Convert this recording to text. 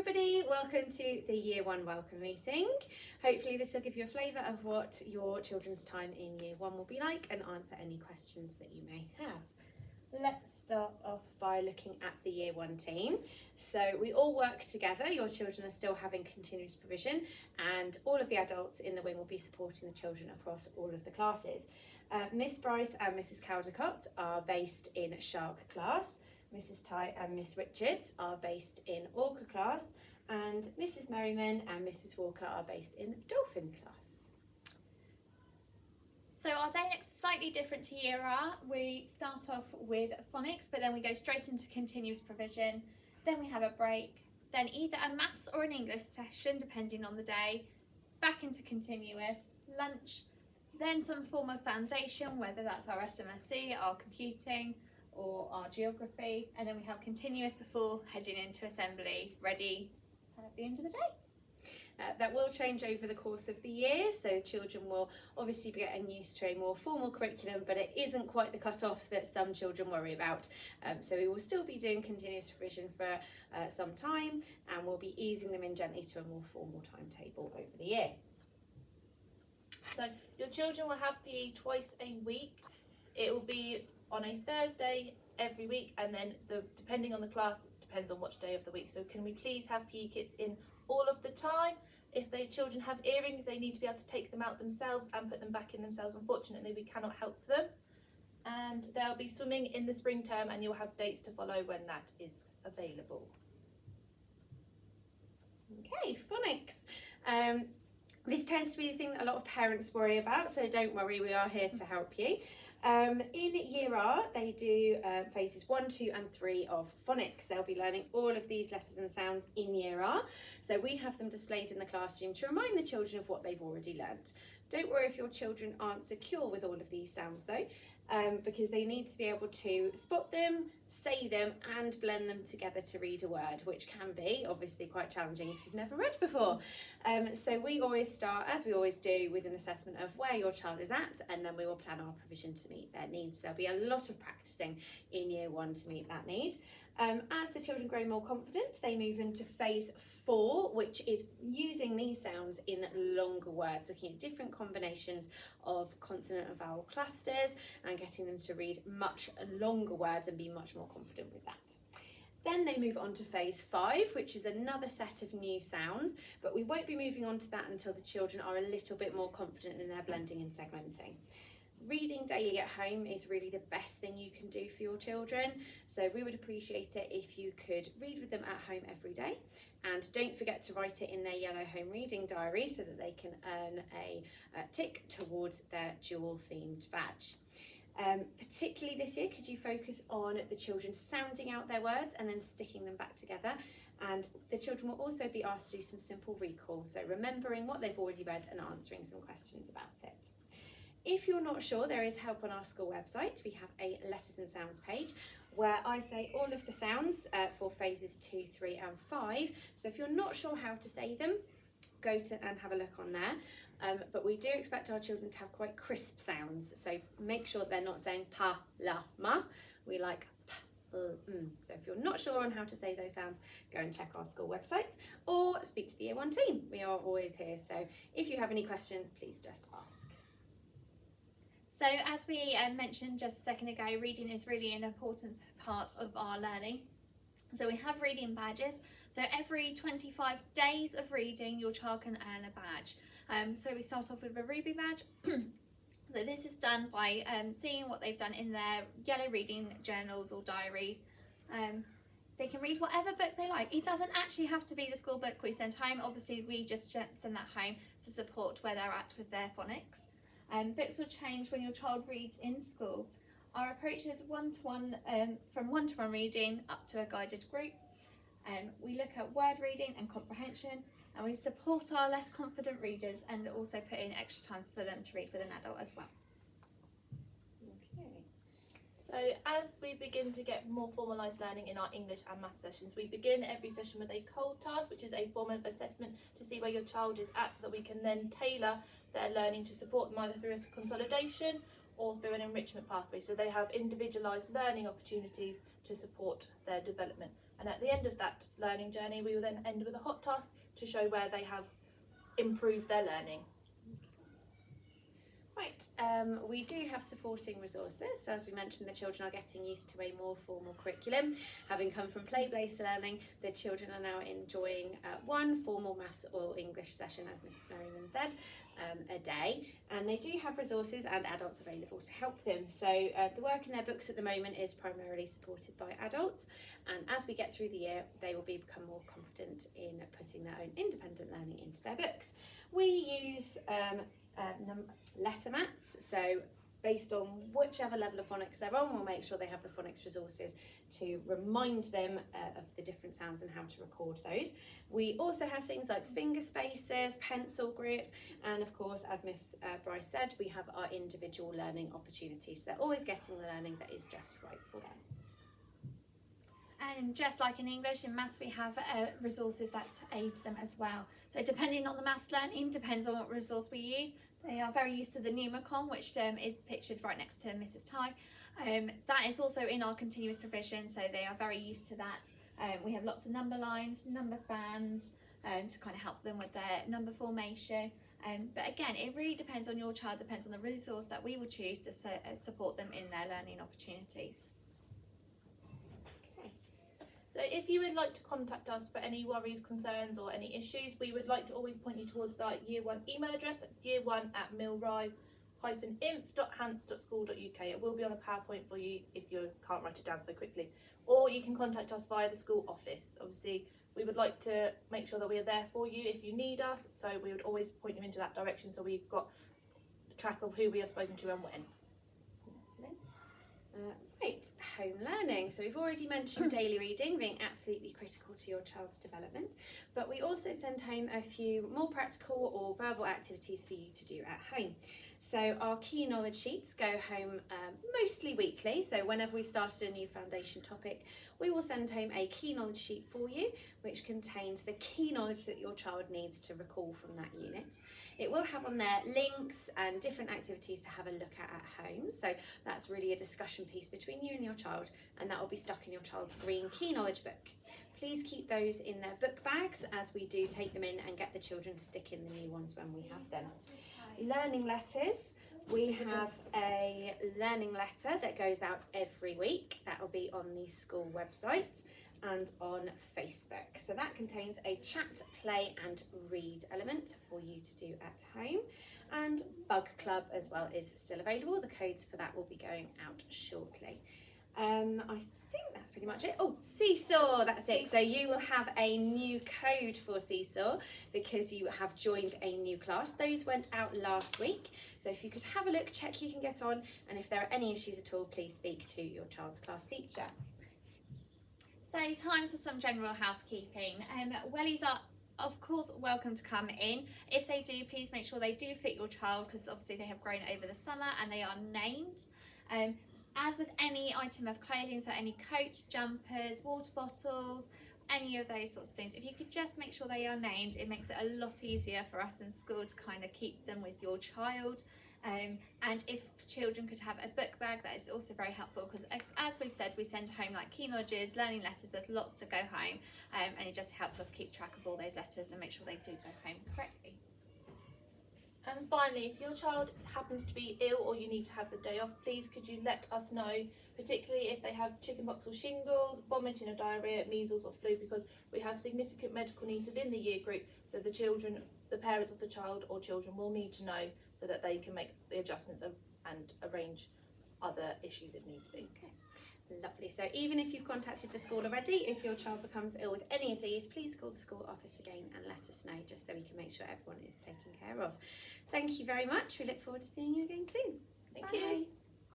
everybody, welcome to the Year 1 welcome meeting. Hopefully this will give you a flavour of what your children's time in Year 1 will be like and answer any questions that you may have. Let's start off by looking at the Year 1 team. So we all work together, your children are still having continuous provision and all of the adults in the wing will be supporting the children across all of the classes. Miss Bryce and Mrs Caldecott are based in Shark class. Mrs Ty and Miss Richards are based in Orca class, and Mrs Merriman and Mrs Walker are based in Dolphin class. So our day looks slightly different to Year R. We start off with phonics, but then we go straight into continuous provision. Then we have a break, then either a maths or an English session, depending on the day, back into continuous, lunch, then some form of foundation, whether that's our SMSC, our computing, or our geography, and then we have continuous before heading into assembly, ready at the end of the day. That will change over the course of the year, so children will obviously be getting used to a more formal curriculum, but it isn't quite the cut-off that some children worry about. So we will still be doing continuous provision for some time, and we'll be easing them in gently to a more formal timetable over the year. So your children will have PE twice a week. It will be on a Thursday every week, and then depending on the class, depends on which day of the week. So can we please have PE kits in all of the time? If the children have earrings, they need to be able to take them out themselves and put them back in themselves. Unfortunately, we cannot help them. And they'll be swimming in the spring term, and you'll have dates to follow when that is available. Okay, phonics. This tends to be the thing that a lot of parents worry about, so don't worry, we are here to help you. In Year R, they do phases 1, 2 and 3 of phonics. They'll be learning all of these letters and sounds in Year R. So we have them displayed in the classroom to remind the children of what they've already learnt. Don't worry if your children aren't secure with all of these sounds though, because they need to be able to spot them, say them and blend them together to read a word, which can be obviously quite challenging if you've never read before. So we always start, as we always do, with an assessment of where your child is at, and then we will plan our provision to meet their needs. There'll be a lot of practicing in Year 1 to meet that need. As the children grow more confident, they move into phase 4, which is using these sounds in longer words, looking at different combinations of consonant and vowel clusters and getting them to read much longer words and be much more confident with that. Then they move on to phase 5, which is another set of new sounds, but we won't be moving on to that until the children are a little bit more confident in their blending and segmenting. Reading daily at home is really the best thing you can do for your children, so we would appreciate it if you could read with them at home every day, and don't forget to write it in their yellow home reading diary so that they can earn a tick towards their dual themed badge. Particularly this year, could you focus on the children sounding out their words and then sticking them back together, and the children will also be asked to do some simple recall, so remembering what they've already read and answering some questions about it. If you're not sure, there is help on our school website. We have a letters and sounds page where I say all of the sounds for phases 2, 3 and 5. So if you're not sure how to say them, go to and have a look on there. But we do expect our children to have quite crisp sounds. So make sure they're not saying pa, la, ma. We like p, So if you're not sure on how to say those sounds, go and check our school website or speak to the Year 1 team. We are always here. So if you have any questions, please just ask. So as we mentioned just a second ago, reading is really an important part of our learning. So we have reading badges. So every 25 days of reading, your child can earn a badge. So we start off with a Ruby badge. So this is done by seeing what they've done in their yellow reading journals or diaries. They can read whatever book they like. It doesn't actually have to be the school book we send home. Obviously, we just send that home to support where they're at with their phonics. Books will change when your child reads in school. Our approach is one-to-one, from one-to-one reading up to a guided group. We look at word reading and comprehension, and we support our less confident readers and also put in extra time for them to read with an adult as well. Okay. So as we begin to get more formalised learning in our English and math sessions, we begin every session with a cold task, which is a form of assessment to see where your child is at, so that we can then tailor their learning to support them either through a consolidation or through an enrichment pathway, so they have individualised learning opportunities to support their development. and at the end of that learning journey we will then end with a hot task to show where they have improved their learning. Right, we do have supporting resources. So as we mentioned, the children are getting used to a more formal curriculum. Having come from play-based learning, the children are now enjoying one formal maths or English session, as Mrs. Merriman said, a day. And they do have resources and adults available to help them. So the work in their books at the moment is primarily supported by adults. And as we get through the year, they will become more confident in putting their own independent learning into their books. We use letter mats, so based on whichever level of phonics they're on, we'll make sure they have the phonics resources to remind them of the different sounds and how to record those. We also have things like finger spacers, pencil grips, and of course, as Miss Bryce said, we have our individual learning opportunities. So they're always getting the learning that is just right for them. And just like in English, in maths we have resources that aid them as well. So depending on the maths learning, depends on what resource we use. They are very used to the Pneumacon, which is pictured right next to Mrs. Ty. That is also in our continuous provision, so they are very used to that. We have lots of number lines, number fans, to kind of help them with their number formation. But again, it really depends on your child, depends on the resource that we will choose to support them in their learning opportunities. So if you would like to contact us for any worries, concerns or any issues, we would like to always point you towards our Year 1 email address. That's year1@milrive-inf.hants.school.uk. It will be on a PowerPoint for you if you can't write it down so quickly. Or you can contact us via the school office. Obviously, we would like to make sure that we are there for you if you need us. So we would always point you into that direction so we've got track of who we have spoken to and when. Right, home learning. So we've already mentioned daily reading being absolutely critical to your child's development, but we also send home a few more practical or verbal activities for you to do at home. So our key knowledge sheets go home mostly weekly. So whenever we've started a new foundation topic, we will send home a key knowledge sheet for you, which contains the key knowledge that your child needs to recall from that unit. It will have on there links and different activities to have a look at home. So that's really a discussion piece between you and your child, and that will be stuck in your child's green key knowledge book. Please keep those in their book bags as we do take them in and get the children to stick in the new ones when we have them. Learning letters. We have a learning letter that goes out every week. That will be on the school website and on Facebook. So that contains a chat, play and read element for you to do at home. And Bug Club as well is still available. The codes for that will be going out shortly. I think that's pretty much it. Oh, Seesaw, that's it. So you will have a new code for Seesaw because you have joined a new class. Those went out last week. So if you could have a look, check you can get on, and if there are any issues at all, please speak to your child's class teacher. So time for some general housekeeping. Wellies are of course welcome to come in. If they do, please make sure they do fit your child because obviously they have grown over the summer and they are named. As with any item of clothing, so any coats, jumpers, water bottles, any of those sorts of things, if you could just make sure they are named, it makes it a lot easier for us in school to kind of keep them with your child. And if children could have a book bag, that is also very helpful because as we've said, we send home like key knowledges, learning letters, there's lots to go home, and it just helps us keep track of all those letters and make sure they do go home correctly. And finally, if your child happens to be ill or you need to have the day off, please could you let us know, particularly if they have chickenpox or shingles, vomiting or diarrhoea, measles or flu, because we have significant medical needs within the year group, so the children, the parents of the child or children will need to know so that they can make the adjustments and arrange other issues if need be. Okay. Lovely. So even if you've contacted the school already, if your child becomes ill with any of these, please call the school office again and let us know just so we can make sure everyone is taken care of. Thank you very much. We look forward to seeing you again soon. Thank you.